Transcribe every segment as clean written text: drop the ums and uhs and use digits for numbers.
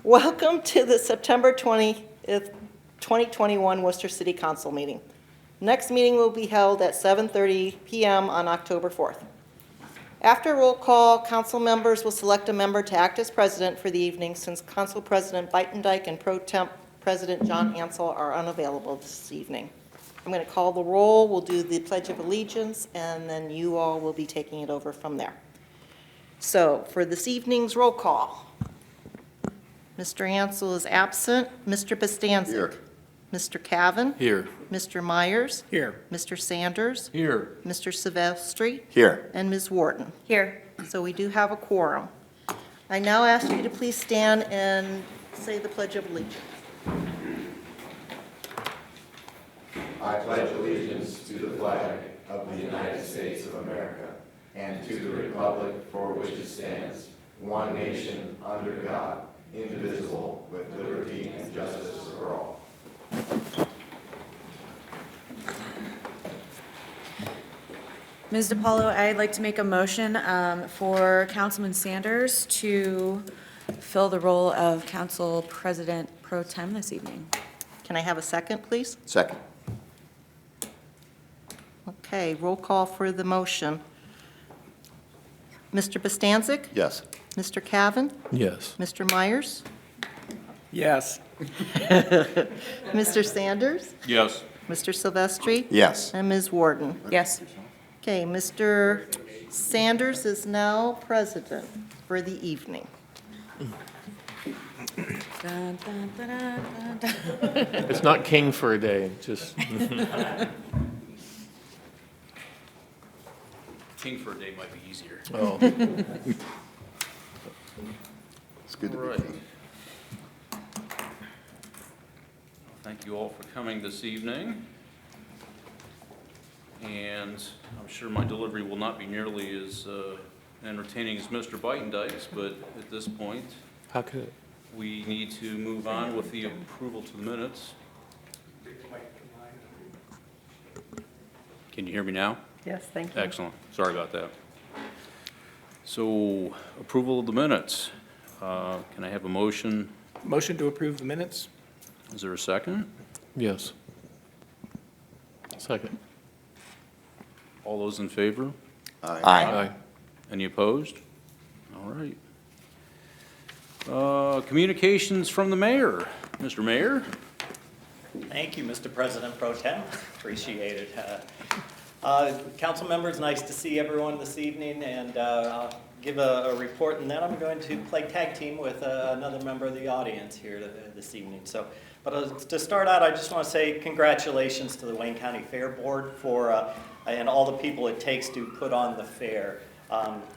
Welcome to the September 20th, 2021 Worcester City Council meeting. Next meeting will be held at 7:30 p.m. on October 4th. After roll call, council members will select a member to act as president for the evening since Council President Beitendijk and Pro Temp President John Ansel are unavailable this evening. I'm going to call the roll, we'll do the Pledge of Allegiance, and then you all will be taking it over from there. So for this evening's roll call, Mr. Ansel is absent. Mr. Bostancic. Here. Mr. Cavan. Here. Mr. Myers. Here. Mr. Sanders. Here. Mr. Silvestri. Here. And Ms. Wharton. Here. So we do have a quorum. I now ask you to please stand and say the Pledge of Allegiance. I pledge allegiance to the flag of the United States of America and to the republic for which it stands, one nation, under God, indivisible, with liberty and justice for all. Ms. DiPaolo, I'd like to make a motion for Councilman Sanders to fill the role of Council President Pro Tem this evening. Can I have a second, please? Second. Okay, roll call for the motion. Mr. Bostancic? Yes. Mr. Cavan? Yes. Mr. Myers? Yes. Mr. Sanders? Yes. Mr. Silvestri? Yes. And Ms. Wharton? Yes. Okay, Mr. Sanders is now president for the evening. Dun, dun, dun, dun, dun. It's not king for a day, just. King for a day might be easier. Oh. It's good to All be right. king. Thank you all for coming this evening. And I'm sure my delivery will not be nearly as entertaining as Mr. Beitendijk's, but at this point, How could it? we need to move on with the approval to the minutes. Can you hear me now? Yes, thank you. Excellent. Sorry about that. So, approval of the minutes. Can I have a motion? Motion to approve the minutes? Is there a second? Yes. Second. All those in favor? Aye. Any opposed? All right. Communications from the mayor. Mr. Mayor? Thank you, Mr. President Pro Tem. Appreciate it. Council members, nice to see everyone this evening, and I'll give a report, and then I'm going to play tag team with another member of the audience here this evening. But to start out, I just want to say congratulations to the Wayne County Fair Board for and all the people it takes to put on the fair.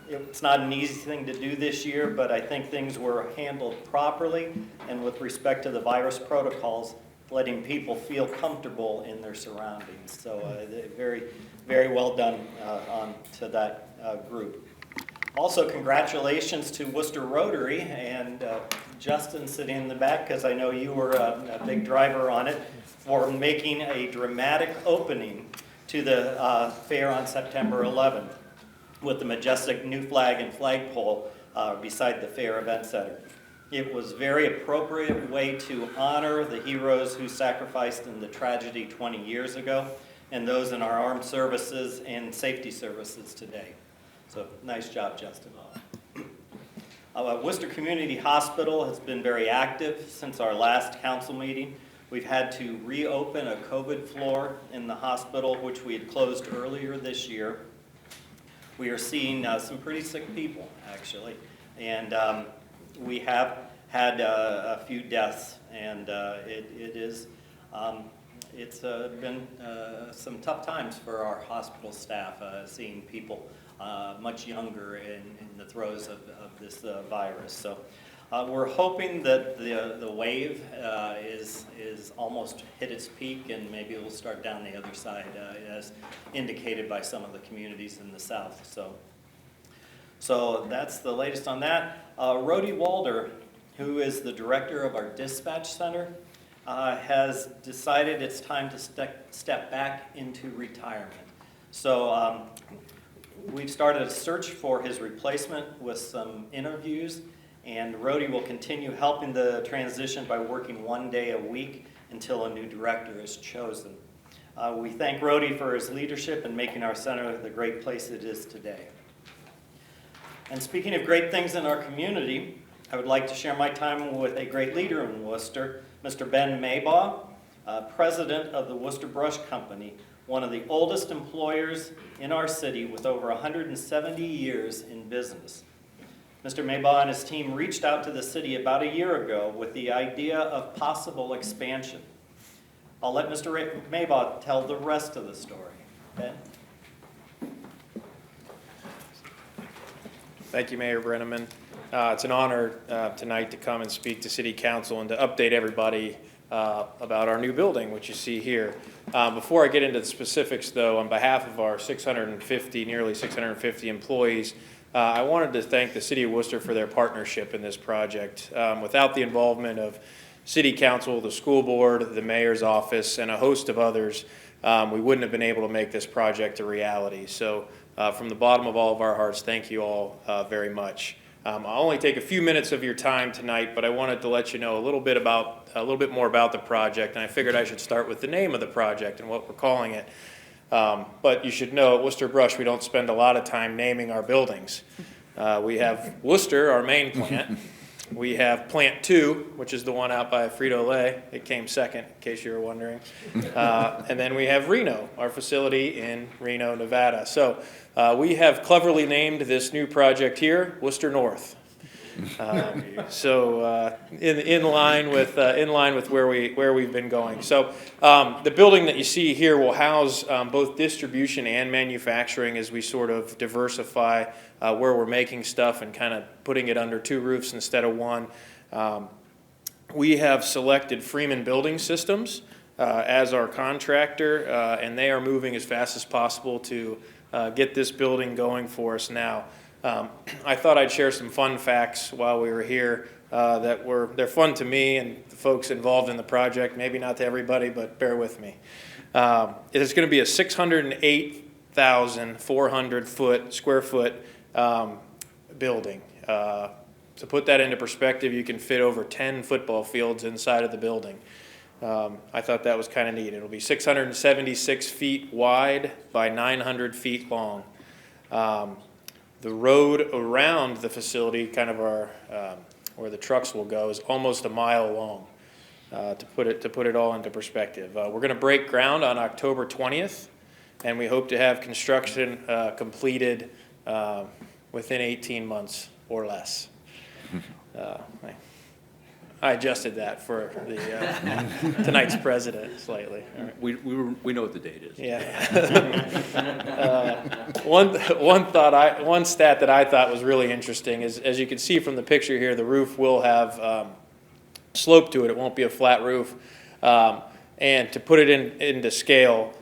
It's not an easy thing to do this year, but I think things were handled properly, and with respect to the virus protocols, letting people feel comfortable in their surroundings. So very, very well done to that group. Also, congratulations to Wooster Rotary and Justin sitting in the back, because I know you were a big driver on it, for making a dramatic opening to the fair on September 11th with the majestic new flag and flagpole beside the Fair Event Center. It was a very appropriate way to honor the heroes who sacrificed in the tragedy 20 years ago and those in our armed services and safety services today. So nice job, Justin. Worcester Community Hospital has been very active since our last council meeting. We've had to reopen a COVID floor in the hospital, which we had closed earlier this year. We are seeing some pretty sick people, actually, and we have had a few deaths, and it's been some tough times for our hospital staff, seeing people much younger in the throes of this virus. So we're hoping that the wave is almost hit its peak, and maybe it will start down the other side, as indicated by some of the communities in the south. So that's the latest on that. Rhodey Walder, who is the director of our dispatch center, has decided it's time to step back into retirement. So we've started a search for his replacement with some interviews, And Rhodey will continue helping the transition by working 1 day a week until a new director is chosen. We thank Rhodey for his leadership in making our center the great place it is today. And speaking of great things in our community, I would like to share my time with a great leader in Wooster, Mr. Ben Maybaugh, president of the Wooster Brush Company, one of the oldest employers in our city with over 170 years in business. Mr. Maybaugh and his team reached out to the city about a year ago with the idea of possible expansion. I'll let Mr. Maybaugh tell the rest of the story. Ben? Thank you, Mayor Brenneman. It's an honor tonight to come and speak to City Council and to update everybody about our new building, which you see here. Before I get into the specifics, though, on behalf of our nearly 650 employees, I wanted to thank the City of Wooster for their partnership in this project. Without the involvement of City Council, the school board, the mayor's office, and a host of others, we wouldn't have been able to make this project a reality. So from the bottom of all of our hearts, thank you all very much. I'll only take a few minutes of your time tonight, but I wanted to let you know a little bit more about the project, and I figured I should start with the name of the project and what we're calling it. But you should know at Wooster Brush, we don't spend a lot of time naming our buildings. We have Wooster, our main plant. We have Plant 2, which is the one out by Frito-Lay. It came second, in case you were wondering. And then we have Reno, our facility in Reno, Nevada. So we have cleverly named this new project here, Wooster North. In line with where we've been going. So the building that you see here will house both distribution and manufacturing as we sort of diversify where we're making stuff and kind of putting it under two roofs instead of one. We have selected Freeman Building Systems as our contractor, and they are moving as fast as possible to get this building going for us now. I thought I'd share some fun facts while we were here they're fun to me and the folks involved in the project, maybe not to everybody, but bear with me. It is going to be a 608,400 square foot building. To put that into perspective, you can fit over 10 football fields inside of the building. I thought that was kind of neat. It'll be 676 feet wide by 900 feet long. The road around the facility, kind of where the trucks will go, is almost a mile long. To put it all into perspective, we're going to break ground on October 20th, and we hope to have construction completed within 18 months or less. I adjusted that for the tonight's president slightly. Right. We know what the date is. Yeah. One stat that I thought was really interesting is, as you can see from the picture here, the roof will have slope to it. It won't be a flat roof. And to put it into scale,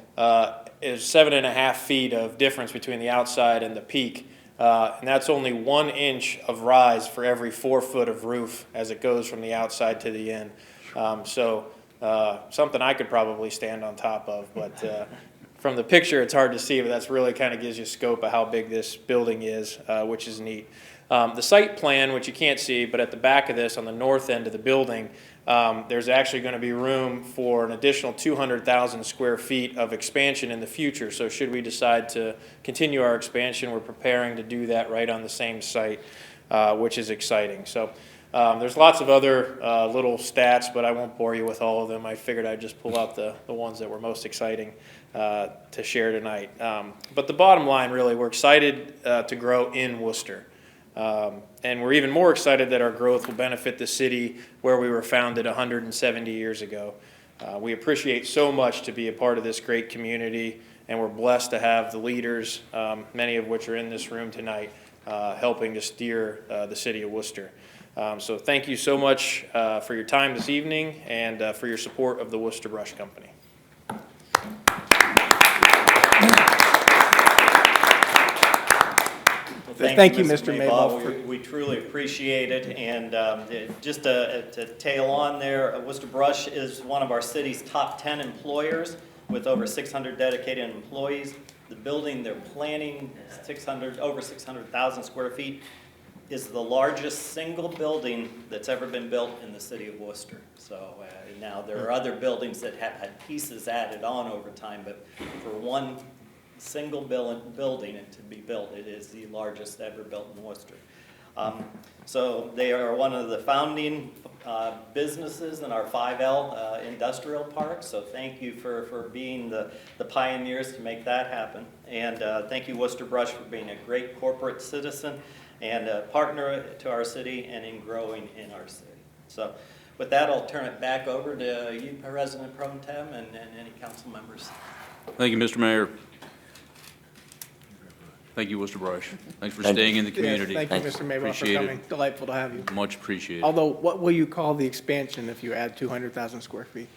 is 7.5 feet of difference between the outside and the peak. And that's only 1 inch of rise for every 4 foot of roof as it goes from the outside to the in. Something I could probably stand on top of, but from the picture it's hard to see, but that's really kind of gives you scope of how big this building is, which is neat. The site plan, which you can't see, but at the back of this on the north end of the building, there's actually going to be room for an additional 200,000 square feet of expansion in the future. So should we decide to continue our expansion, we're preparing to do that right on the same site, which is exciting. So there's lots of other little stats, but I won't bore you with all of them. I figured I'd just pull out the ones that were most exciting to share tonight. But the bottom line, really, we're excited to grow in Wooster. And we're even more excited that our growth will benefit the city where we were founded 170 years ago. We appreciate so much to be a part of this great community, and we're blessed to have the leaders, many of which are in this room tonight, helping to steer the city of Wooster. So thank you so much for your time this evening and for your support of the Wooster Brush Company. Thank you, Mr. Maybaugh. We truly appreciate it. And just to tail on there, Wooster Brush is one of our city's top 10 employers with over 600 dedicated employees. The building they're planning over 600,000 square feet. is the largest single building that's ever been built in the city of Worcester. So now there are other buildings that have had pieces added on over time, but for one single building to be built, it is the largest ever built in Worcester. So they are one of the founding businesses in our 5L industrial park. So thank you for being the pioneers to make that happen. And thank you, Wooster Brush, for being a great corporate citizen and a partner to our city and in growing in our city. So with that, I'll turn it back over to you, President Pro Tem, and any council members. Thank you, Mr. Mayor. Thank you, Wooster Brush. Thanks for staying in the community. Yes, thank you, Mr. Maybach, for Appreciate it. coming. Delightful to have you. Much appreciated. Although, what will you call the expansion if you add 200,000 square feet?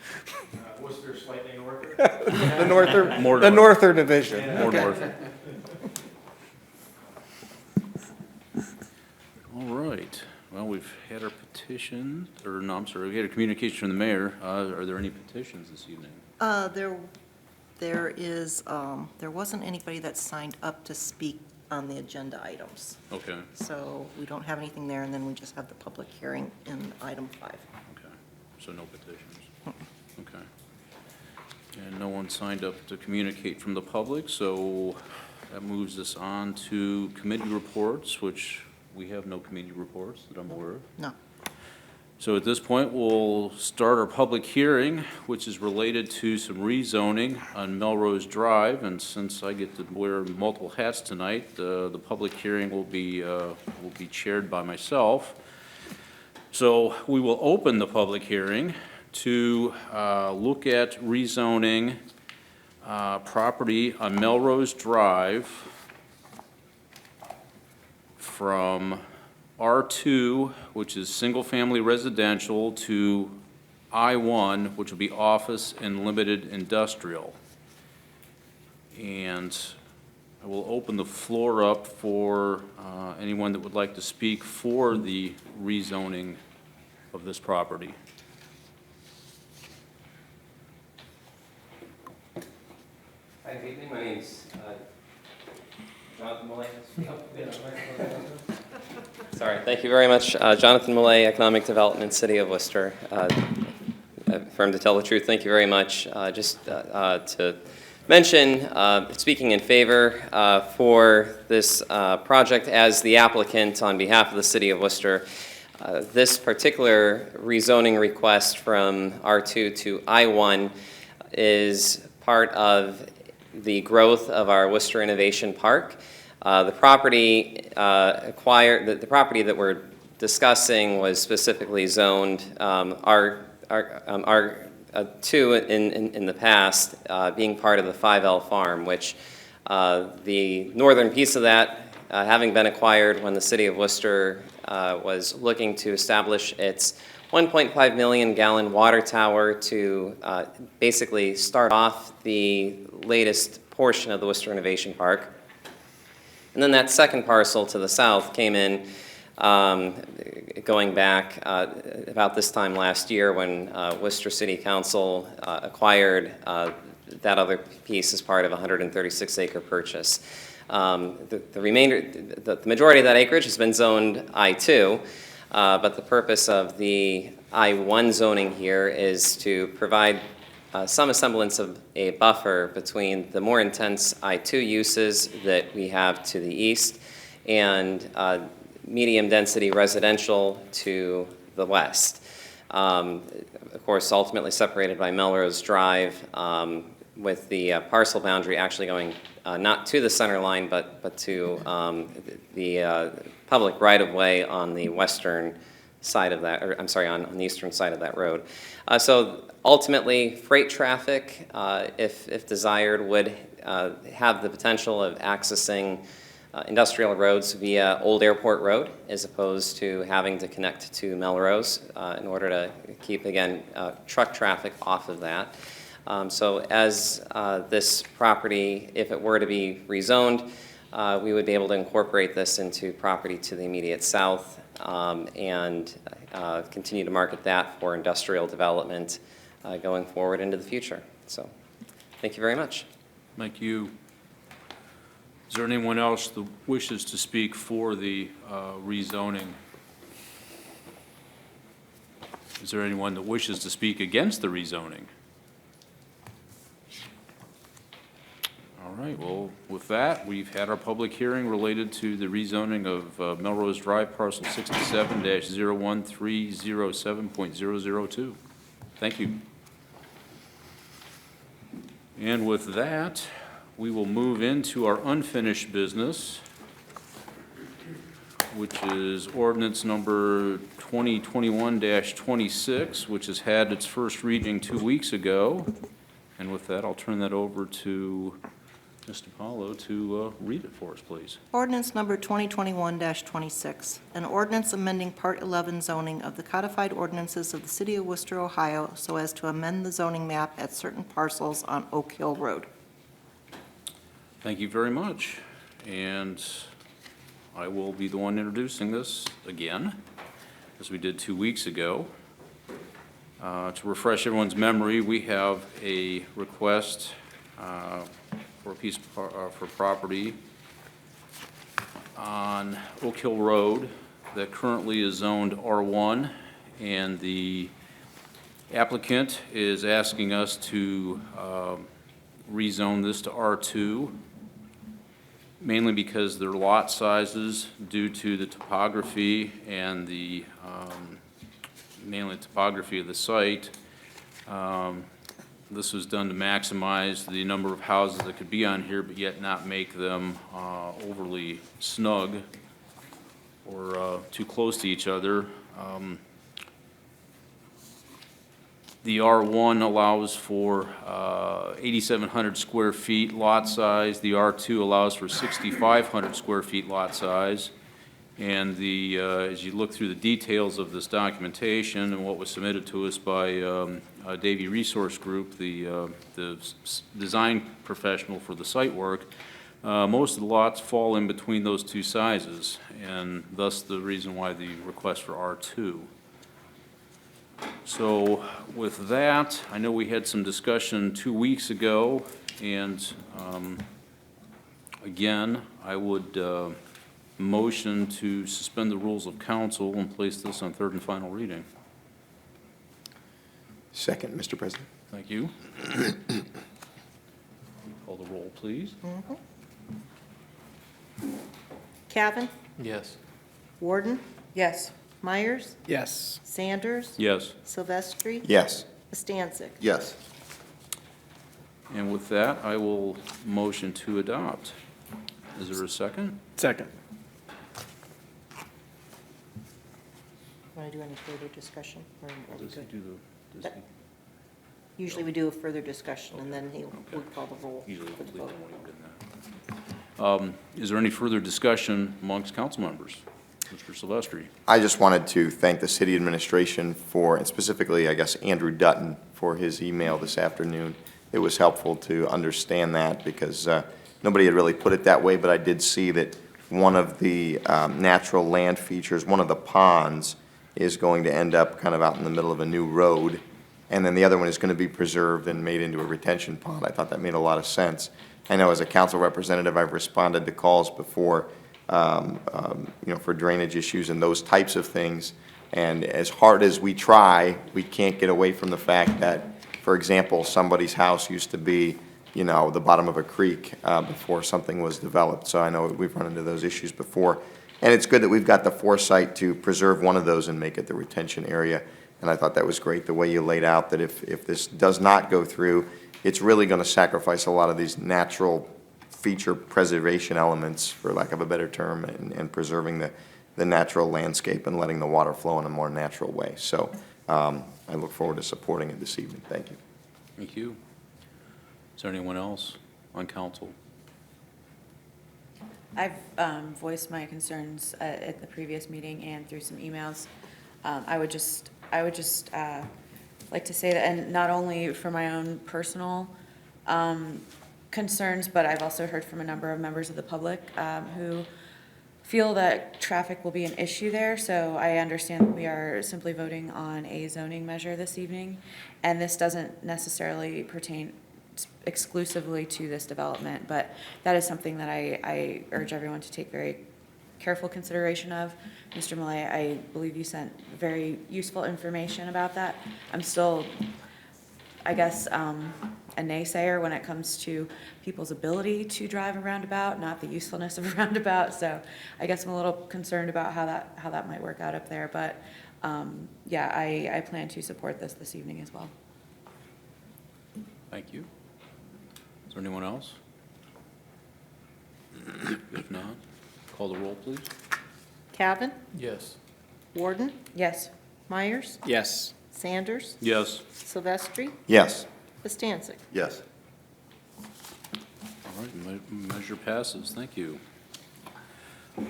Worcester slightly north. The norther, More the north. norther division. More Okay. north. All right. Well, we've had our petition, or no, I'm sorry, we had a communication from the mayor. Are there any petitions this evening? There wasn't anybody that signed up to speak on the agenda items. Okay, So we don't have anything there, and then we just have the public hearing in item 5. okay. So no petitions. Okay. And no one signed up to communicate from the public, so that moves us on to committee reports, which we have no committee reports that I'm aware of. No. So at this point, we'll start our public hearing, which is related to some rezoning on Melrose Drive. And since I get to wear multiple hats tonight, the public hearing will be chaired by myself. So we will open the public hearing to look at rezoning property on Melrose Drive from R2, which is single-family residential, to I1, which will be office and limited industrial. And I will open the floor up for anyone that would like to speak for the rezoning of this property. Hi, good evening. My name's Jonathan Millay. Sorry, thank you very much. Jonathan Millay, Economic Development, City of Worcester. Firm to tell the truth, thank you very much. Just to mention, speaking in favor for this project as the applicant on behalf of the City of Worcester. This particular rezoning request from R2 to I1 is part of the growth of our Worcester Innovation Park. The property the property that we're discussing was specifically zoned R2 in the past, being part of the 5L farm, which the northern piece of that having been acquired when the City of Worcester was looking to establish its 1.5 million gallon water tower to basically start off the latest portion of the Worcester Innovation Park. And then that second parcel to the south came in going back about this time last year when Worcester City Council acquired that other piece as part of a 136-acre purchase. The majority of that acreage has been zoned I2, but the purpose of the I1 zoning here is to provide some semblance of a buffer between the more intense I2 uses that we have to the east and medium-density residential to the west. Of course, ultimately separated by Melrose Drive, with the parcel boundary actually going not to the center line, but to the public right-of-way on the western side of that, or I'm sorry, on the eastern side of that road. So ultimately, freight traffic, if desired, would have the potential of accessing industrial roads via Old Airport Road, as opposed to having to connect to Melrose in order to keep, again, truck traffic off of that. So as this property, if it were to be rezoned, we would be able to incorporate this into property to the immediate south and continue to market that for industrial development going forward into the future. So thank you very much. Thank you. Is there anyone else that wishes to speak for the rezoning? Is there anyone that wishes to speak against the rezoning? All right, well, with that, we've had our public hearing related to the rezoning of Melrose Drive, parcel 67-01307.002. Thank you. And with that, we will move into our unfinished business, which is ordinance number 2021-26, which has had its first reading 2 weeks ago. And with that, I'll turn that over to Mr. Paulo to read it for us, please. Ordinance number 2021-26, an ordinance amending Part 11 zoning of the codified ordinances of the City of Worcester, Ohio, so as to amend the zoning map at certain parcels on Oak Hill Road. Thank you very much. And I will be the one introducing this again, as we did 2 weeks ago. To refresh everyone's memory, we have a request for a piece of for property on Oak Hill Road that currently is zoned R1, and the applicant is asking us to rezone this to R2, mainly because their lot sizes, due to the topography and the mainly topography of the site. This was done to maximize the number of houses that could be on here, but yet not make them overly snug or too close to each other. The R1 allows for 8,700 square feet lot size. The R2 allows for 6,500 square feet lot size. And as you look through the details of this documentation and what was submitted to us by Davie Resource Group, the design professional for the site work, most of the lots fall in between those two sizes, and thus the reason why the request for R2. So with that, I know we had some discussion 2 weeks ago, and again, I would motion to suspend the rules of council and place this on third and final reading. Second, Mr. President. Thank you. Call the roll, please. Cavan, Yes. Warden, Yes. Myers, Yes. Sanders, Yes. Silvestri, Yes. Bastancik. Yes. And with that, I will motion to adopt. Is there a second? Second. Want to do any further discussion? Or are we Does he good? do the, does he Usually we do a further discussion, and then he'll call the roll. usually for the complete vote. them when he did that? Is there any further discussion amongst council members? Mr. Silvestri? I just wanted to thank the city administration for, and specifically, I guess, Andrew Dutton for his email this afternoon. It was helpful to understand that because nobody had really put it that way, but I did see that one of the natural land features, one of the ponds, is going to end up kind of out in the middle of a new road, and then the other one is going to be preserved and made into a retention pond. I thought that made a lot of sense. I know as a council representative, I've responded to calls before, for drainage issues and those types of things. And as hard as we try, we can't get away from the fact that, for example, somebody's house used to be, the bottom of a creek before something was developed. So I know we've run into those issues before. And it's good that we've got the foresight to preserve one of those and make it the retention area. And I thought that was great, the way you laid out that if this does not go through, it's really going to sacrifice a lot of these natural feature preservation elements, for lack of a better term, and preserving the natural landscape and letting the water flow in a more natural way. So I look forward to supporting it this evening. Thank you. Thank you. Is there anyone else on council? I've voiced my concerns at the previous meeting and through some emails. I would just like to say that, and not only for my own personal concerns, but I've also heard from a number of members of the public who feel that traffic will be an issue there. So I understand that we are simply voting on a zoning measure this evening, and this doesn't necessarily pertain exclusively to this development, but that is something that I urge everyone to take very careful consideration of. Mr. Millay, I believe you sent very useful information about that. I'm still, I guess, a naysayer when it comes to people's ability to drive a roundabout, not the usefulness of a roundabout. So I guess I'm a little concerned about how that might work out up there. But yeah, I plan to support this evening as well. Thank you. Is there anyone else? If not, call the roll, please. Cavan, Yes. Warden, Yes. Myers, Yes. Sanders, Yes. Silvestri, Yes. Bastancik. Yes. All right, measure passes. Thank you.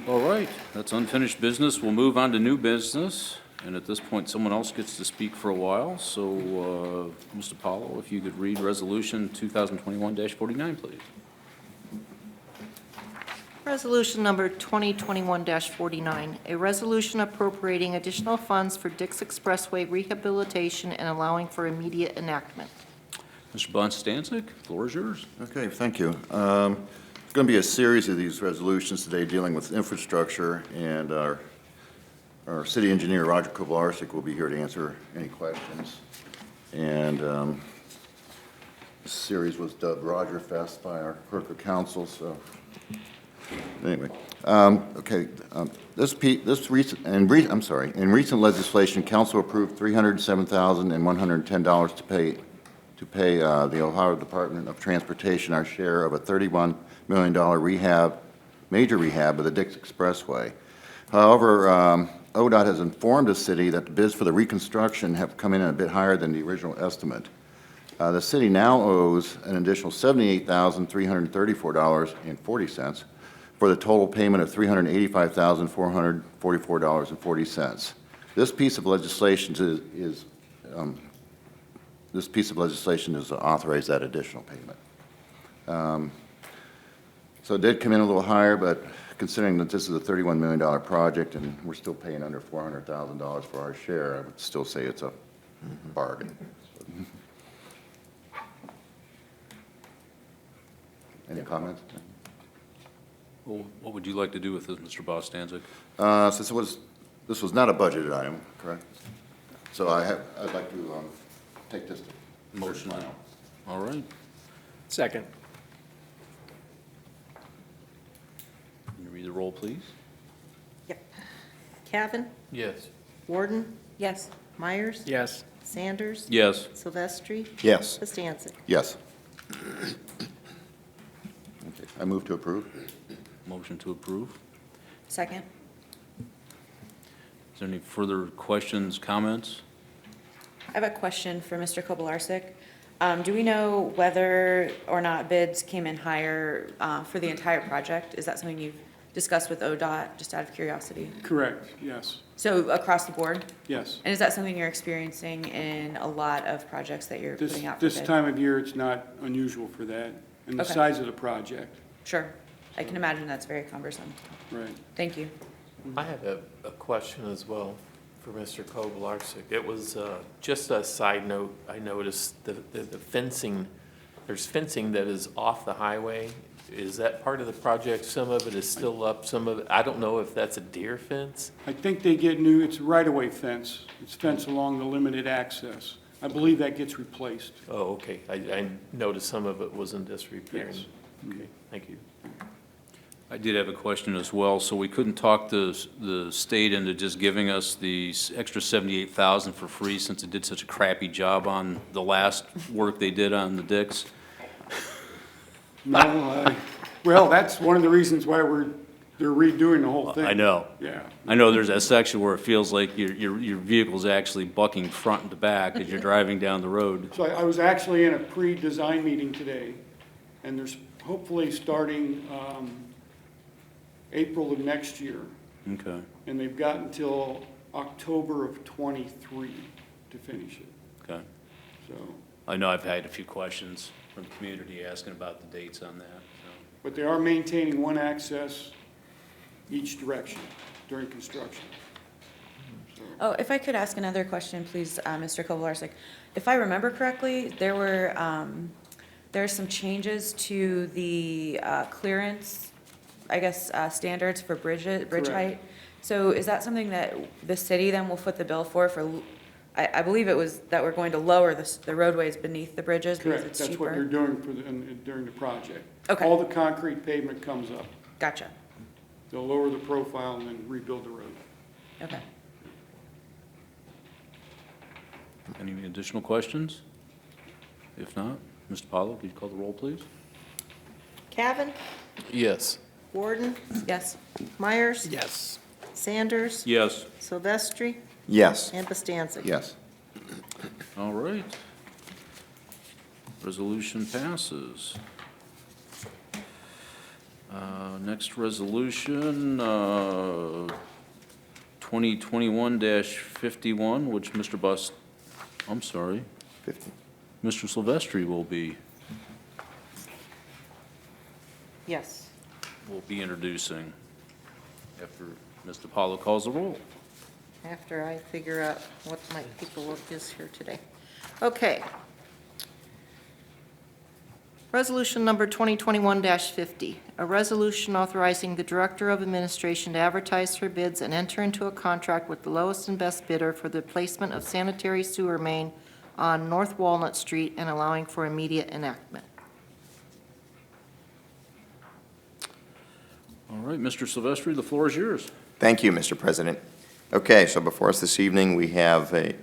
All right, that's unfinished business. We'll move on to new business. And at this point, someone else gets to speak for a while. So, Mr. Paulo, if you could read Resolution 2021-49, please. Resolution number 2021-49, a resolution appropriating additional funds for Dix Expressway rehabilitation and allowing for immediate enactment. Mr. Bonstancic, the floor is yours. Okay, thank you. There's going to be a series of these resolutions today dealing with infrastructure, and our city engineer, Roger Kowalczyk, will be here to answer any questions. And this series was dubbed Roger Fest by our clerk of council, so anyway. In recent legislation, council approved $307,110 to pay the Ohio Department of Transportation our share of a $31 million major rehab of the Dix Expressway. However, ODOT has informed the city that the bids for the reconstruction have come in a bit higher than the original estimate. The city now owes an additional $78,334.40 for the total payment of $385,444.40. This piece of legislation is to authorize that additional payment. So it did come in a little higher, but considering that this is a $31 million project and we're still paying under $400,000 for our share, I would still say it's a bargain. Any comments? Well, what would you like to do with this, Mr. Bonstancic? Since this was not a budgeted item, correct? So I'd like to take this to Motion. final. All right. Second. Can you read the roll, please? Yep. Cavan, Yes. Warden, Yes. Myers, Yes. Sanders, Yes. Silvestri, Yes. Bastancik. Yes. Okay, I move to approve. Motion to approve. Second. Is there any further questions, comments? I have a question for Mr. Kowalczyk. Do we know whether or not bids came in higher for the entire project? Is that something you've discussed with ODOT, just out of curiosity? Correct, yes, So across the board? yes. And is that something you're experiencing in a lot of projects that you're This, putting out for bid? this time of year, it's not unusual for that, and the Okay. size of the project, Sure. I can imagine that's very cumbersome. right. Thank you. I have a question as well for Mr. Kowalczyk. It was just a side note. I noticed the fencing, there's fencing that is off the highway. Is that part of the project? Some of it is still up, some of it, I don't know if that's a deer fence. I think they get new, it's right-of-way fence, it's fence along the limited access. I believe that gets replaced. Oh, okay. I noticed some of it was in disrepair. Yes. Okay, thank you. I did have a question as well. So we couldn't talk the state into just giving us the extra $78,000 for free since it did such a crappy job on the last work they did on the Dix? No, well, that's one of the reasons why they're redoing the whole thing. I know. Yeah. I know there's that section where it feels like your vehicle's actually bucking front and to back as you're driving down the road. So I was actually in a pre-design meeting today, and there's hopefully starting April of next year, Okay, and they've got until October of '23 to finish it, okay. so. I know I've had a few questions from the community asking about the dates on that, so. But they are maintaining one access each direction during construction. Oh, if I could ask another question, please, Mr. Kowalczyk. If I remember correctly, there were There's some changes to the clearance, I guess, standards for bridge Correct. height. So is that something that the city then will foot the bill for, I believe it was that we're going to lower the roadways beneath the bridges because Correct, it's that's what you're cheaper? doing during the project. Okay. All the concrete pavement comes up. Gotcha, They'll lower the profile and then rebuild the road. okay. Any additional questions? If not, Mr. Paulo, could you call the roll, please? Cavan, Yes. Warden, Yes, Myers, Yes. Sanders, Yes. Silvestri, Yes. and Bastancik. Yes. All right. Resolution passes. Next resolution, 2021-51, which Mr. 50. Mr. Silvestri will be Yes. introducing after Mr. Paulo calls the roll. After I figure out what my paperwork is here today. Okay. Resolution number 2021-50, a resolution authorizing the Director of Administration to advertise for bids and enter into a contract with the lowest and best bidder for the placement of sanitary sewer main on North Walnut Street and allowing for immediate enactment. All right, Mr. Silvestri, the floor is yours. Thank you, Mr. President. Okay, so before us this evening, we have a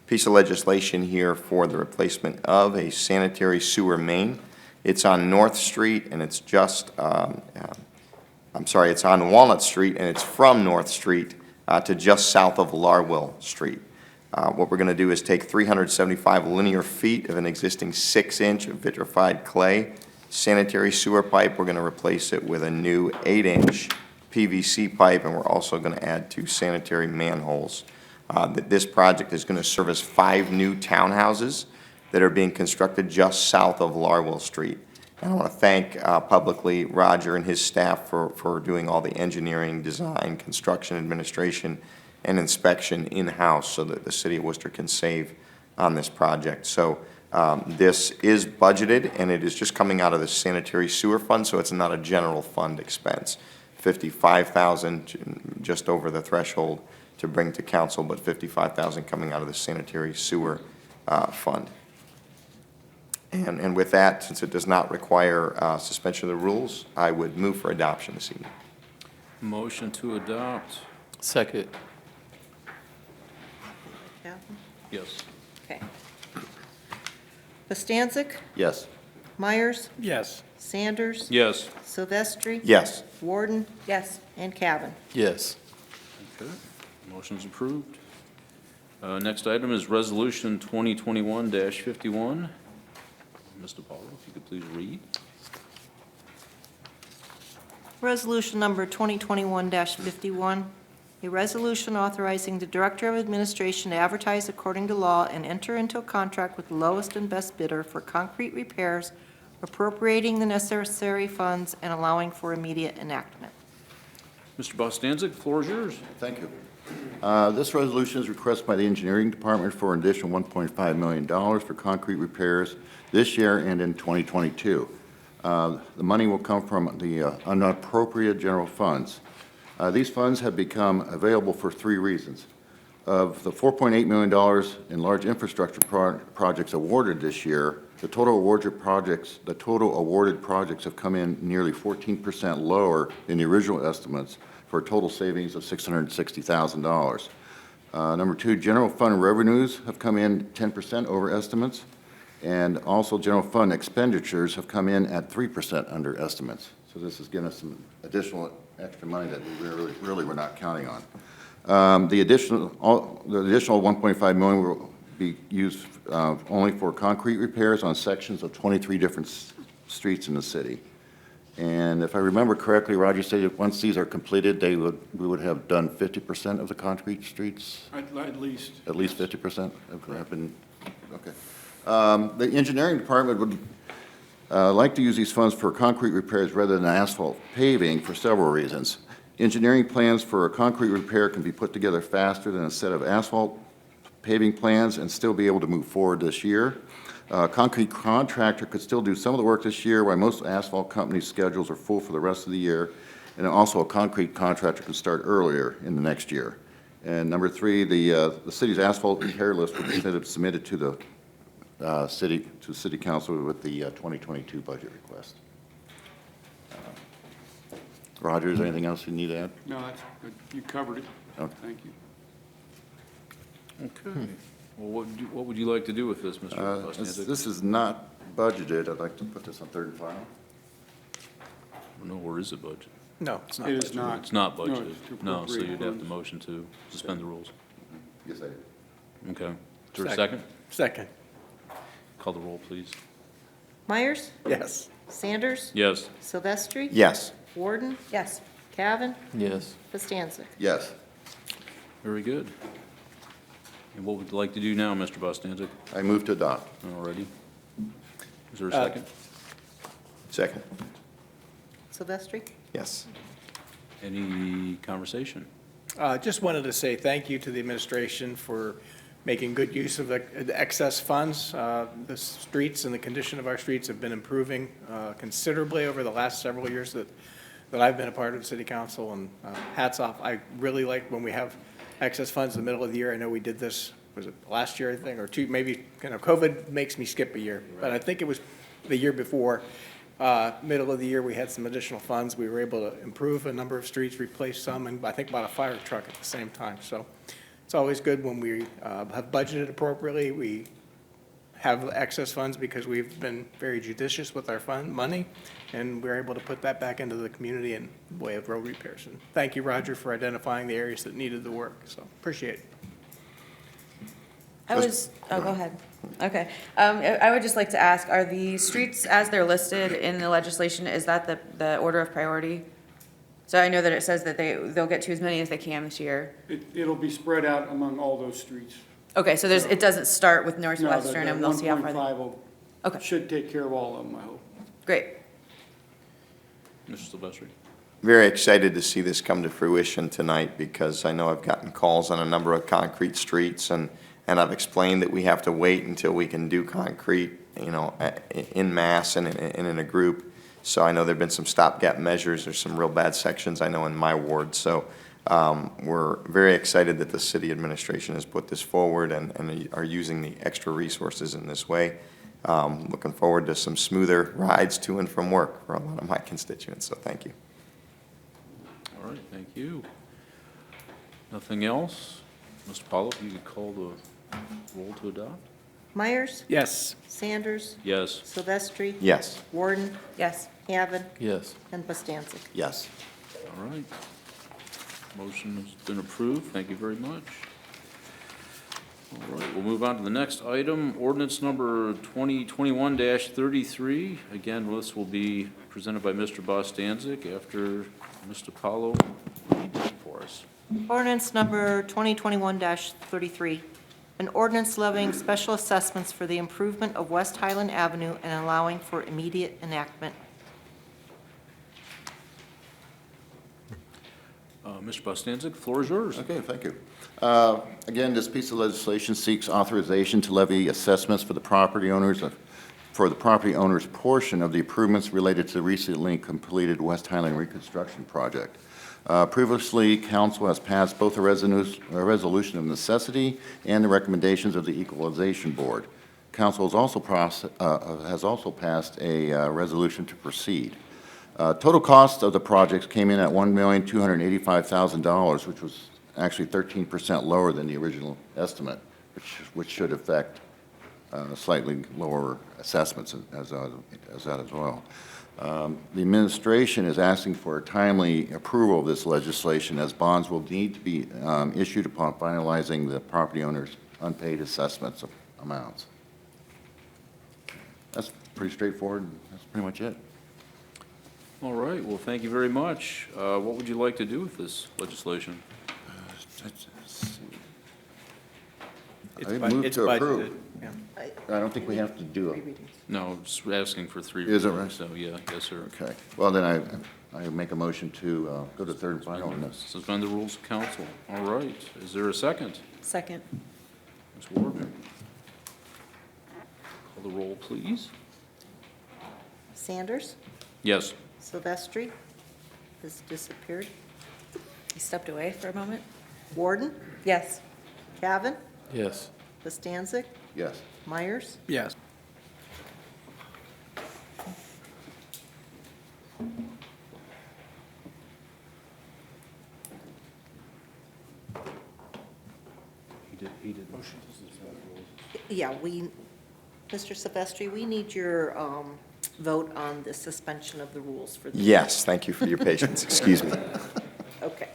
piece of legislation here for the replacement of a sanitary sewer main. It's on North Street, and it's just, it's on Walnut Street, and it's from North Street to just south of Larwell Street. What we're going to do is take 375 linear feet of an existing 6-inch vitrified clay sanitary sewer pipe. We're going to replace it with a new 8-inch PVC pipe, and we're also going to add 2 sanitary manholes. This project is going to service 5 new townhouses that are being constructed just south of Larwell Street. And I want to thank publicly Roger and his staff for doing all the engineering, design, construction, administration, and inspection in-house so that the city of Worcester can save on this project. So this is budgeted, and it is just coming out of the sanitary sewer fund, so it's not a general fund expense. $55,000, just over the threshold to bring to council, but $55,000 coming out of the sanitary sewer fund. And with that, since it does not require suspension of the rules, I would move for adoption this evening. Motion to adopt. Second. Yes. Okay. Bastancik, Yes. Myers, Yes. Sanders, Yes. Silvestri, Yes. Warden, yes, and Cavan. Yes. Okay, motion's approved. Next item is Resolution 2021-51. Mr. Paulo, if you could please read. Resolution number 2021-51, a resolution authorizing the Director of Administration to advertise according to law and enter into a contract with the lowest and best bidder for concrete repairs, appropriating the necessary funds, and allowing for immediate enactment. Mr. Bostancic, the floor is yours. Thank you. This resolution is requested by the Engineering Department for an additional $1.5 million for concrete repairs this year and in 2022. The money will come from the unappropriated general funds. These funds have become available for 3 reasons. Of the $4.8 million in large infrastructure projects awarded this year, the total awarded projects have come in nearly 14% lower than the original estimates, for a total savings of $660,000. Number 2, general fund revenues have come in 10% over estimates, and also general fund expenditures have come in at 3% under estimates. So this has given us some additional extra money that we really were not counting on. The additional $1.5 million will be used only for concrete repairs on sections of 23 different streets in the city. And if I remember correctly, Roger said that once these are completed, we would have done 50% of the concrete streets? At least. At least 50% have been, okay. The engineering department would like to use these funds for concrete repairs rather than asphalt paving for several reasons. Engineering plans for a concrete repair can be put together faster than a set of asphalt paving plans and still be able to move forward this year. Concrete contractor could still do some of the work this year, while most asphalt companies' schedules are full for the rest of the year. And also, a concrete contractor can start earlier in the next year. And number three, the city's asphalt repair list will be submitted to the city council with the 2022 budget request. Roger, is there anything else you need to add? No, that's good. You covered it. Okay. Thank you. Okay. Well, what would you like to do with this, Mr. Bostancic? This is not budgeted. I'd like to put this on third and final. No, or is it budget? No, it's not. It is not. It's not No, budgeted. it's to No, so appropriate you'd have to funds. motion to suspend the rules. Yes, I did. Okay. Is there a Second. second? Second. Call the roll, please. Myers? Yes. Sanders? Yes. Silvestri? Yes. Warden? Yes. Cavan? Yes. Bastancik? Yes. Very good. And what would you like to do now, Mr. Bostancic? I move to adopt. Alrighty. Is there a second? Second. Silvestri? Yes. Any conversation? Just wanted to say thank you to the administration for making good use of the excess funds. The streets and the condition of our streets have been improving considerably over the last several years that I've been a part of city council, and hats off. I really like when we have excess funds in the middle of the year. I know we did this, was it last year, I think, or two, maybe, COVID makes me skip a year, but I think it was the year before. Middle of the year, we had some additional funds. We were able to improve a number of streets, replace some, and I think bought a fire truck at the same time. So it's always good when we have budgeted appropriately. We have excess funds because we've been very judicious with our money, and we're able to put that back into the community in way of road repairs. And thank you, Roger, for identifying the areas that needed the work. So appreciate it. Oh, go ahead. Okay. I would just like to ask, are the streets as they're listed in the legislation, is that the order of priority? So I know that it says that they'll get to as many as they can this year. It'll be spread out among all those streets. Okay, so it doesn't start with Northwestern No, and they'll see how far. 1.5 will, Okay, should take care of all of them, I hope. great. Mr. Silvestri? Very excited to see this come to fruition tonight because I know I've gotten calls on a number of concrete streets and I've explained that we have to wait until we can do concrete, in mass and in a group. So I know there've been some stopgap measures. There's some real bad sections I know in my ward. So we're very excited that the city administration has put this forward and are using the extra resources in this way. Looking forward to some smoother rides to and from work for a lot of my constituents. So thank you. All right, thank you. Nothing else? Mr. Pollock, you could call the roll to adopt? Myers? Yes. Sanders? Yes. Silvestri? Yes. Warden? Yes. Cavan? Yes. And Bastancik? Yes. All right. Motion has been approved. Thank you very much. All right, we'll move on to the next item, ordinance number 2021-33. Again, this will be presented by Mr. Bostancic after Mr. Paulo reads it for us. Ordinance number 2021-33, an ordinance levying special assessments for the improvement of West Highland Avenue and allowing for immediate enactment. Mr. Bostancic, the floor is yours. Okay, thank you. Again, this piece of legislation seeks authorization to levy assessments for the property owners portion of the improvements related to the recently completed West Highland reconstruction project. Previously, council has passed both a resolution of necessity and the recommendations of the Equalization Board. Council has also passed a resolution to proceed. Total cost of the projects came in at $1,285,000, which was actually 13% lower than the original estimate, which should affect slightly lower assessments as that as well. The administration is asking for a timely approval of this legislation, as bonds will need to be issued upon finalizing the property owner's unpaid assessments of amounts. That's pretty straightforward. That's pretty much it. All right, well, thank you very much. What would you like to do with this legislation? I move It's to approve. budgeted. Yeah. I don't think we have to do it. No, just asking for three. Is it readings, right? So, yeah, yes, sir. Okay. Well, then I make a motion to go to third and final on this. Suspend the rules of council. All right, is there a second? Second. Ms. Warden? Call the roll, please. Sanders, Yes. Silvestri has disappeared. He stepped away for a moment. Warden, Yes. Cavan, Yes. Bastancik, Yes. Myers, Yes. He did. yeah, Mr. Silvestri, we need your vote on the suspension of the rules for the. Yes, thank you for your patience. Excuse me. Okay,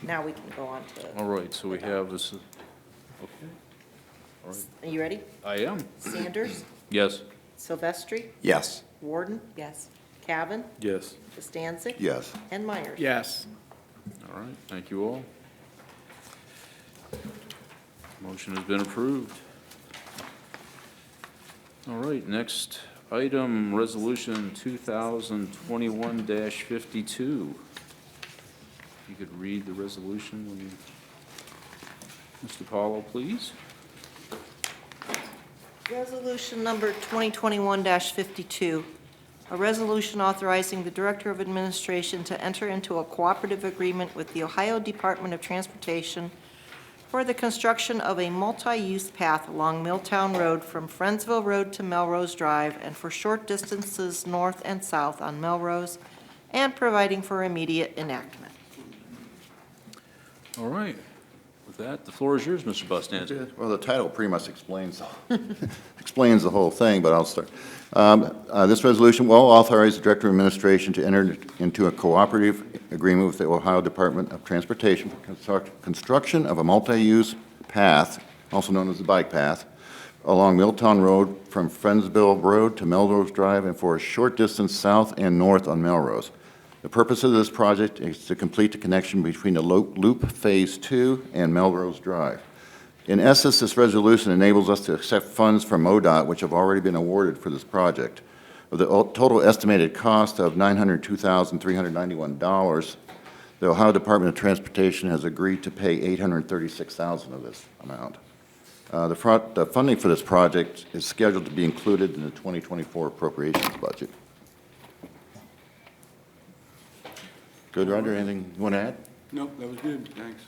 now we can go on to, All right, so we have this, okay. All right, are you ready? I am. Sanders, Yes. Silvestri, Yes. Warden, Yes. Cavan, Yes. Bastancik. Yes. And Myers. Yes. All right, thank you all. Motion has been approved. All right, next item, Resolution 2021-52. You could read the resolution when you, Mr. Paulo, please. Resolution number 2021-52, a resolution authorizing the Director of Administration to enter into a cooperative agreement with the Ohio Department of Transportation for the construction of a multi-use path along Milltown Road from Friendsville Road to Melrose Drive and for short distances north and south on Melrose, and providing for immediate enactment. All right, with that, the floor is yours, Mr. Bustanz. Well, the title pretty much explains, explains the whole thing, but I'll start. This resolution will authorize the Director of Administration to enter into a cooperative agreement with the Ohio Department of Transportation for construction of a multi-use path, also known as the bike path, along Milltown Road from Friendsville Road to Melrose Drive and for a short distance south and north on Melrose. The purpose of this project is to complete the connection between the Loop Phase 2 and Melrose Drive. In essence, this resolution enables us to accept funds from MoDOT, which have already been awarded for this project. Of the total estimated cost of $902,391, the Ohio Department of Transportation has agreed to pay $836,000 of this amount. The funding for this project is scheduled to be included in the 2024 appropriations budget. Good, Roger, anything you want to add? Nope, that was good, thanks.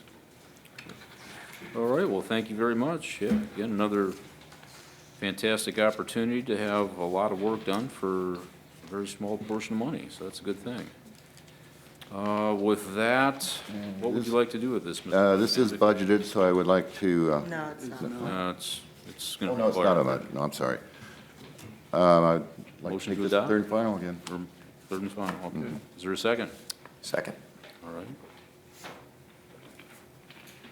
All right, well, thank you very much. Yeah, again, another fantastic opportunity to have a lot of work done for a very small portion of money, so that's a good thing. With that, what would you like to do with this, Mr. This is budgeted, so I would like to, No, it's not. No, it's going oh, to no, it's not a budget, no, I'm sorry. I'd like to Motion take to this adopt? third and final again. Third and final, okay. Is there a second? Second. All right.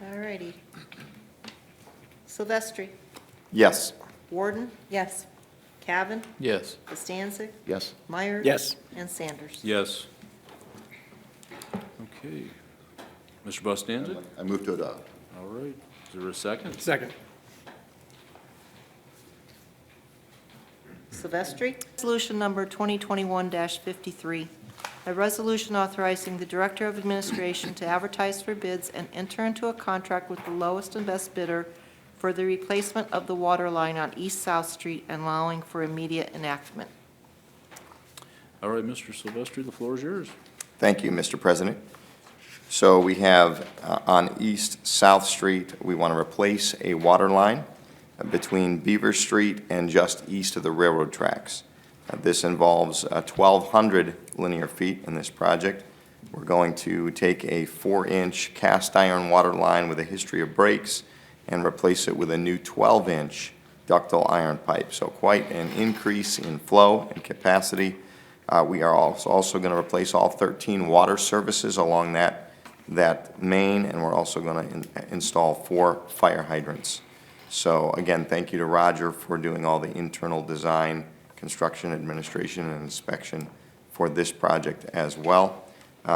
All righty. Silvestri, Yes. Warden, Yes. Cavan, Yes. Bastancik, Yes. Myers. Yes. And Sanders. Yes. Okay. Mr. Bustanzik? I move to adopt. All right. Is there a second? Second. Silvestri. Resolution number 2021-53, a resolution authorizing the Director of Administration to advertise for bids and enter into a contract with the lowest and best bidder for the replacement of the water line on East South Street and allowing for immediate enactment. All right, Mr. Silvestri, the floor is yours. Thank you, Mr. President. So we have on East South Street, we want to replace a water line between Beaver Street and just east of the railroad tracks. This involves 1,200 linear feet in this project. We're going to take a 4-inch cast iron water line with a history of breaks and replace it with a new 12-inch ductile iron pipe. So quite an increase in flow and capacity. We are also going to replace all 13 water services along that main, and we're also going to install 4 fire hydrants. So again, thank you to Roger for doing all the internal design, construction, administration, and inspection for this project as well.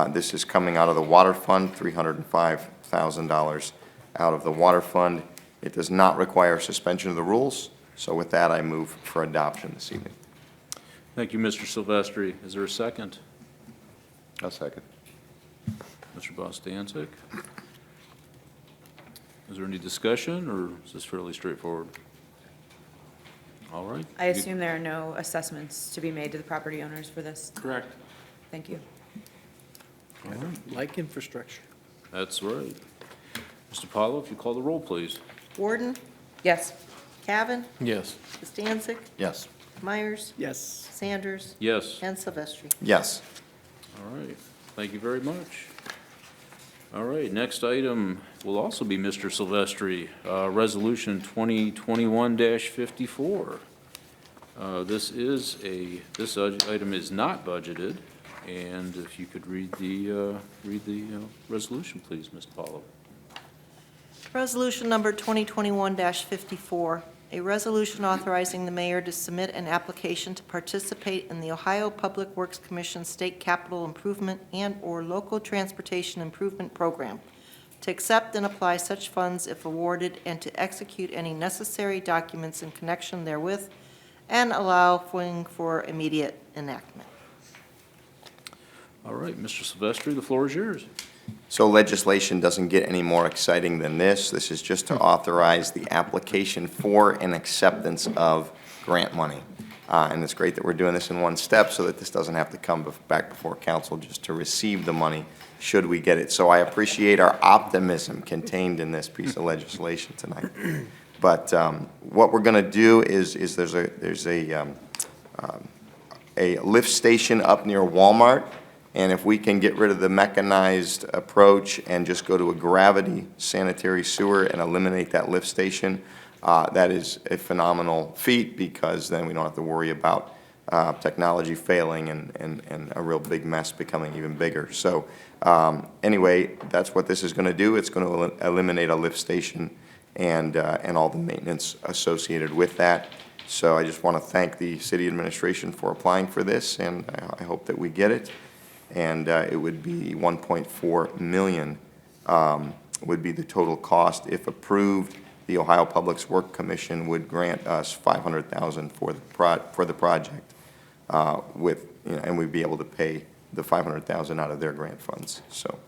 This is coming out of the water fund, $305,000 out of the water fund. It does not require suspension of the rules. So with that, I move for adoption this evening. Thank you, Mr. Silvestri. Is there a second? A second. Mr. Bostancic? Is there any discussion, or is this fairly straightforward? All right. I assume there are no assessments to be made to the property owners for this. Correct. Thank you. All right. Like infrastructure. That's right. Mr. Paulo, if you call the roll, please. Warden, Yes. Cavan, Yes. Bastancik, Yes. Myers, Yes. Sanders, Yes. and Silvestri. Yes. All right. Thank you very much. All right, next item will also be Mr. Silvestri, Resolution 2021-54. This item is not budgeted, and if you could read the resolution, please, Mr. Paulo. Resolution number 2021-54, a resolution authorizing the mayor to submit an application to participate in the Ohio Public Works Commission State Capital Improvement and/or Local Transportation Improvement Program, to accept and apply such funds if awarded, and to execute any necessary documents in connection therewith, and allowing for immediate enactment. All right, Mr. Silvestri, the floor is yours. So legislation doesn't get any more exciting than this. This is just to authorize the application for and acceptance of grant money. And it's great that we're doing this in one step so that this doesn't have to come back before council just to receive the money should we get it. So I appreciate our optimism contained in this piece of legislation tonight. But what we're going to do is there's a lift station up near Walmart. And if we can get rid of the mechanized approach and just go to a gravity sanitary sewer and eliminate that lift station, that is a phenomenal feat, because then we don't have to worry about technology failing and a real big mess becoming even bigger. So anyway, that's what this is going to do. It's going to eliminate a lift station and all the maintenance associated with that. So I just want to thank the city administration for applying for this, and I hope that we get it. And it would be 1.4 million would be the total cost if approved. The Ohio Public Works Commission would grant us $500,000 for the project, and we'd be able to pay the $500,000 out of their grant funds. So,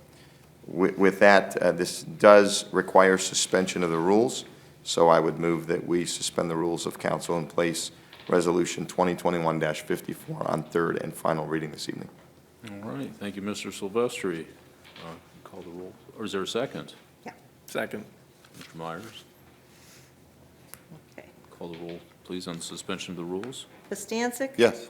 with that, this does require suspension of the rules. So I would move that we suspend the rules of council and place Resolution 2021-54 on third and final reading this evening. All right, thank you, Mr. Silvestri. Call the roll, or is there a second? Yeah. Second. Mr. Myers, Okay. call the roll, please, on suspension of the rules. Bastancik? Yes.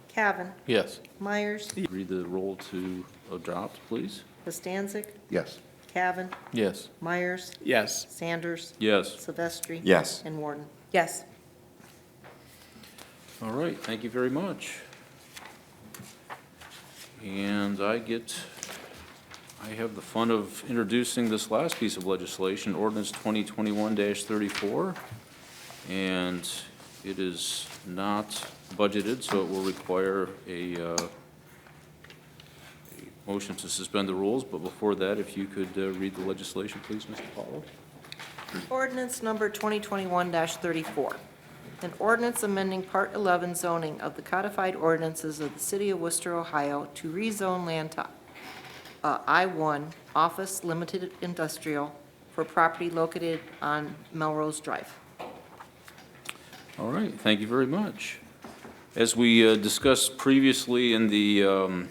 Cavan, Yes. Myers, Read the roll to adopt, please. Bastancik, Yes. Cavan, Yes. Myers, Yes. Sanders, Yes. Silvestri. Yes. And Warden. Yes. All right, thank you very much. And I have the fun of introducing this last piece of legislation, Ordinance 2021-34. And it is not budgeted, so it will require a motion to suspend the rules. But before that, if you could read the legislation, please, Mr. Paulo. Ordinance number 2021-34. An ordinance amending Part 11 zoning of the codified ordinances of the City of Wooster, Ohio to rezone land to I-1 Office Limited Industrial for property located on Melrose Drive. All right, thank you very much. As we discussed previously in the,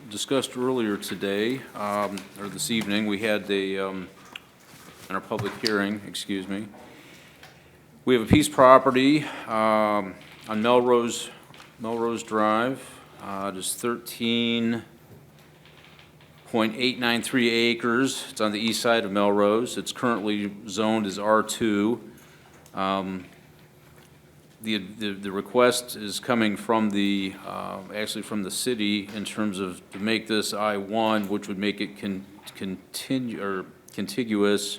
discussed earlier today, or this evening, we had in our public hearing, excuse me, we have a piece of property on Melrose Drive. It is 13.893 acres. It's on the east side of Melrose. It's currently zoned as R2. The request is coming from actually from the city in terms of to make this I-1, which would make it contiguous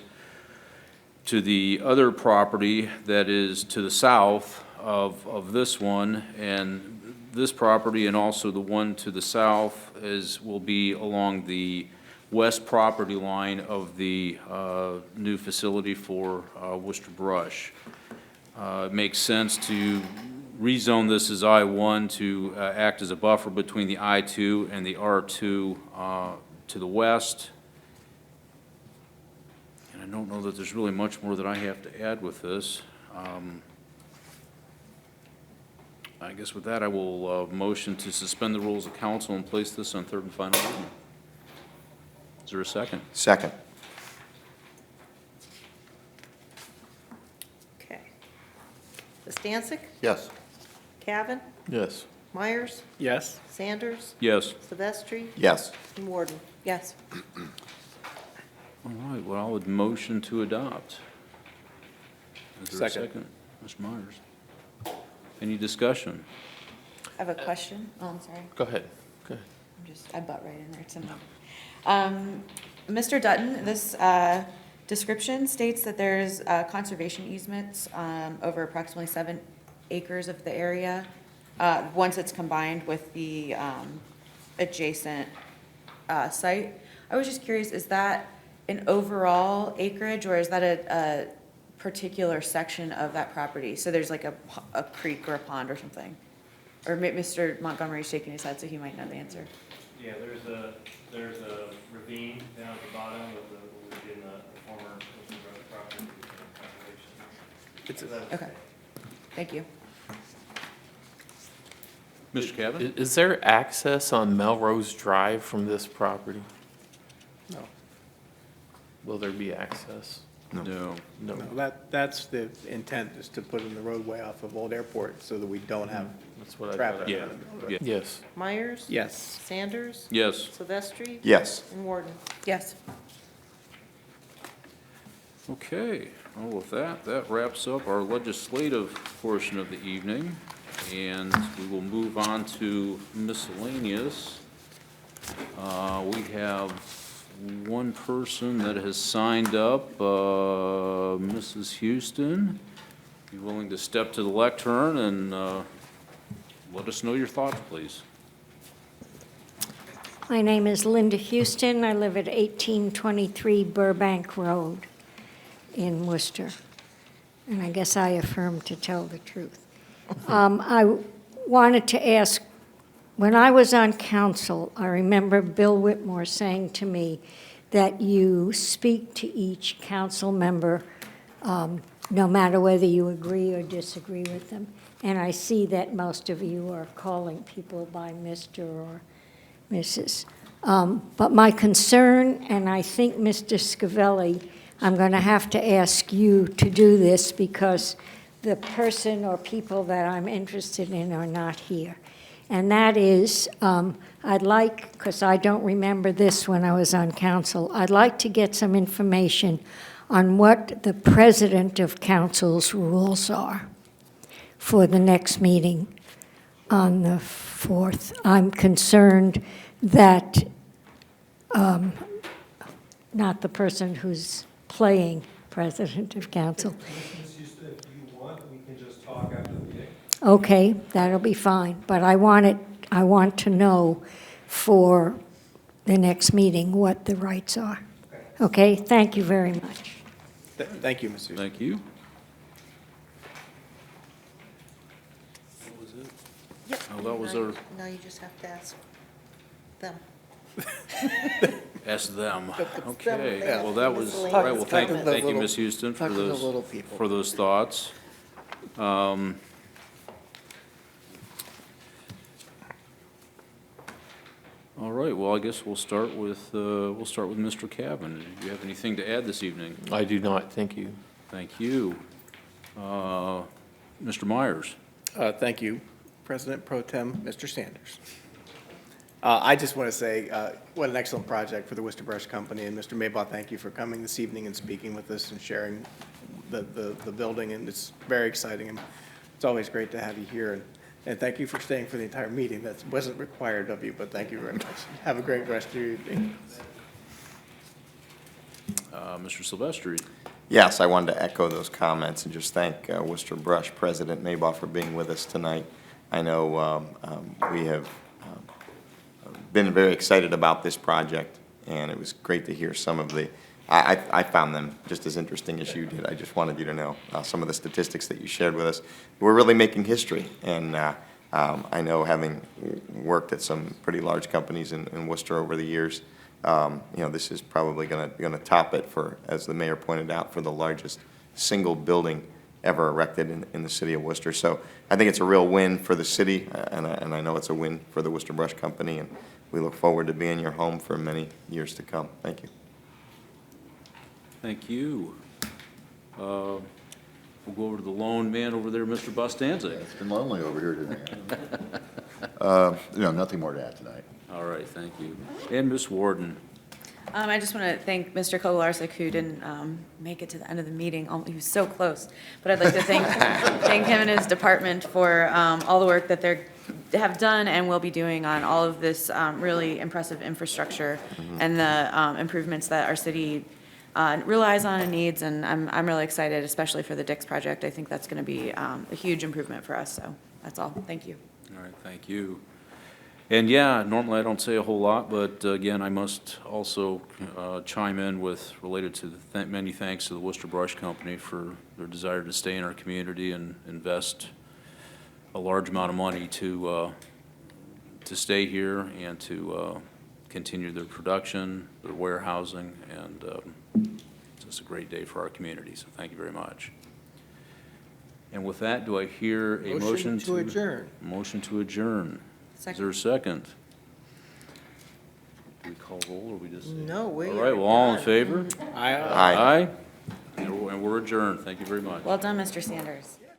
to the other property that is to the south of this one, and this property and also the one to the south will be along the west property line of the new facility for Wooster Brush. It makes sense to rezone this as I-1 to act as a buffer between the I-2 and the R2 to the west. And I don't know that there's really much more that I have to add with this. I guess with that, I will motion to suspend the rules of council and place this on third and final reading. Is there a second? Second. Okay. Bastancik? Yes. Cavan? Yes. Myers? Yes? Sanders? Yes. Silvestri? Yes. And Warden. Yes. All right, well, I would motion to adopt. Is there a Second. second? Mr. Myers. Any discussion? I have a question. Oh, I'm sorry. Go ahead. Go ahead. I butt right in there. It's enough. Mr. Dutton, this description states that there's conservation easements over approximately 7 acres of the area, once it's combined with the adjacent site. I was just curious, is that an overall acreage, or is that a particular section of that property? So there's like a creek or a pond or something? Or Mr. Montgomery's shaking his head, so he might know the answer. Yeah, there's a ravine down at the bottom of within the former Wooster Brush property. Okay, thank you. Mr. Cavan? Is there access on Melrose Drive from this property? No. Will there be access? No. No. No, that's the intent, is to put in the roadway off of Old Airport so that we don't have That's what I traffic. thought. Yeah. Yeah. Yes. Myers? Yes. Sanders? Yes. Silvestri? Yes. And Warden. Yes. Okay, well, with that, that wraps up our legislative portion of the evening, and we will move on to miscellaneous. We have one person that has signed up, Mrs. Houston. Be willing to step to the lectern and let us know your thoughts, please. My name is Linda Houston. I live at 1823 Burbank Road in Worcester. And I guess I affirm to tell the truth. I wanted to ask, when I was on council, I remember Bill Whitmore saying to me that you speak to each council member, no matter whether you agree or disagree with them. And I see that most of you are calling people by Mr. or Mrs. But my concern, and I think Mr. Scavelli, I'm going to have to ask you to do this because the person or people that I'm interested in are not here. And that is, I'd like, because I don't remember this when I was on council, I'd like to get some information on what the president of council's rules are for the next meeting on the 4th. I'm concerned that, not the person who's playing president of council. Mrs. Houston, if you want, we can just talk after the meeting. Okay, that'll be fine, but I want to know for the next meeting what the rights are. Okay, thank you very much. Thank you, Mr. Houston. Thank you. Yep. Oh, that was our, Now you just have to ask them. ask them. It's Okay, them. well, that was, Miscellaneous all right, well, thank comments. you, Ms. Houston, for talking to those, little people. for those thoughts. All right, well, I guess we'll start with Mr. Cavan. Do you have anything to add this evening? I do not, thank you. Thank you. Mr. Myers? Thank you, President Pro Tem, Mr. Sanders. I just want to say what an excellent project for the Wooster Brush Company. And Mr. Maybaugh, thank you for coming this evening and speaking with us and sharing the building. And it's very exciting. And it's always great to have you here. And thank you for staying for the entire meeting. That wasn't required of you, but thank you very much. Have a great rest of your evening. Mr. Silvestri? Yes, I wanted to echo those comments and just thank Wooster Brush President Maybaugh for being with us tonight. I know we have been very excited about this project, and it was great to hear some of the, I found them just as interesting as you did. I just wanted you to know some of the statistics that you shared with us. We're really making history, and I know, having worked at some pretty large companies in Worcester over the years, this is probably going to top it for, as the mayor pointed out, for the largest single building ever erected in the city of Worcester. So I think it's a real win for the city, and I know it's a win for the Wooster Brush Company, and we look forward to being your home for many years to come. Thank you. Thank you. We'll go over to the lone man over there, Mr. Bustanzik. It's been lonely over here today. Nothing more to add tonight. All right, thank you. And Ms. Warden. I just want to thank Mr. Kowalarsik, who didn't make it to the end of the meeting. He was so close. But I'd like to thank him and his department for all the work that they have done and will be doing on all of this really impressive infrastructure and the improvements that our city relies on and needs. And I'm really excited, especially for the Dix project. I think that's going to be a huge improvement for us. So that's all. Thank you. All right, thank you. And yeah, normally I don't say a whole lot, but again, I must also chime in with, related to the many thanks to the Wooster Brush Company for their desire to stay in our community and invest a large amount of money to stay here and to continue their production, their warehousing, and it's just a great day for our community, so thank you very much. And with that, do I hear a motion to adjourn? Motion to adjourn. Is there a second? Do we call roll or we just? No, we All right, well, all in favor? Aye. Aye. And we're adjourned. Thank you very much. Well done, Mr. Sanders.